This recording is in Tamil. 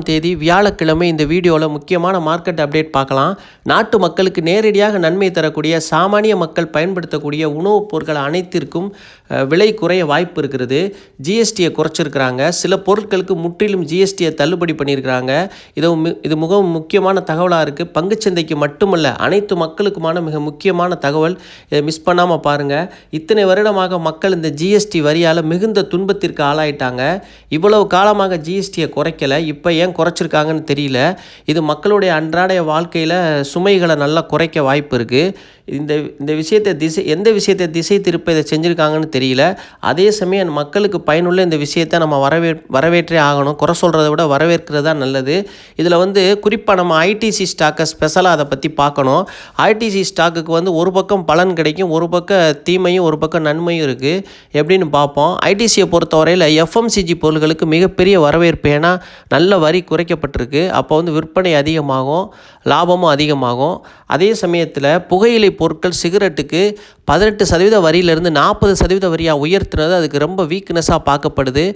தேதி வியாழக்கிழமை இந்த வீடியோவில் முக்கியமான மார்க்கெட் அப்டேட் பார்க்கலாம். நாட்டு மக்களுக்கு நேரடியாக நன்மை தரக்கூடிய சாமானிய மக்கள் பயன்படுத்தக்கூடிய உணவுப் பொருட்கள் அனைத்திற்கும் விலை குறைய வாய்ப்பு இருக்கிறது. ஜிஎஸ்டியை குறைச்சிருக்கிறாங்க. சில பொருட்களுக்கு முற்றிலும் ஜிஎஸ்டியை தள்ளுபடி பண்ணியிருக்கிறாங்க. இது மிகவும் முக்கியமான தகவலாக இருக்குது. பங்குச்சந்தைக்கு மட்டுமல்ல, அனைத்து மக்களுக்குமான மிக முக்கியமான தகவல். இதை மிஸ் பண்ணாமல் பாருங்கள். இத்தனை வருடமாக மக்கள் இந்த ஜிஎஸ்டி வரியால் மிகுந்த துன்பத்திற்கு ஆளாயிட்டாங்க. இவ்வளவு காலமாக ஜிஎஸ்டியை குறைக்கலை. இப்போ ஏன் குறைச்சிருக்காங்கன்னு தெரியல. இது மக்களுடைய அன்றாடைய வாழ்க்கையில் சுமைகளை நல்லா குறைக்க வாய்ப்பு இருக்குது. இந்த விஷயத்தை எந்த விஷயத்தை திசை திருப்ப இதை செஞ்சுருக்காங்கன்னு தெரியல. அதே சமயம் மக்களுக்கு பயனுள்ள இந்த விஷயத்தை நம்ம வரவேற்றே ஆகணும். குறை சொல்கிறத விட வரவேற்கிறது தான் நல்லது. இதில் குறிப்பாக நம்ம ஐடிசி ஸ்டாக்கை ஸ்பெஷலாக அதை பற்றி பார்க்கணும். ஐடிசி ஸ்டாக்குக்கு ஒரு பக்கம் பலன் கிடைக்கும், ஒரு பக்கம் தீமையும் ஒரு பக்கம் நன்மையும் இருக்குது. எப்படின்னு பார்ப்போம். ஐடிசியை பொறுத்தவரையில் எஃப்எம்சிஜி பொருட்களுக்கு மிகப்பெரிய வரவேற்பு. ஏன்னா நல்ல வரி குறைக்கப்பட்டிருக்கு. அப்போ விற்பனை அதிகமாகும், லாபமும் அதிகமாகும். அதே சமயத்தில் புகையிலை பொருட்கள் சிகரெட்டுக்கு 18% வரியிலிருந்து 40% வரியாக உயர்த்துனது அதுக்கு ரொம்ப வீக்னஸாக பார்க்கப்படுது.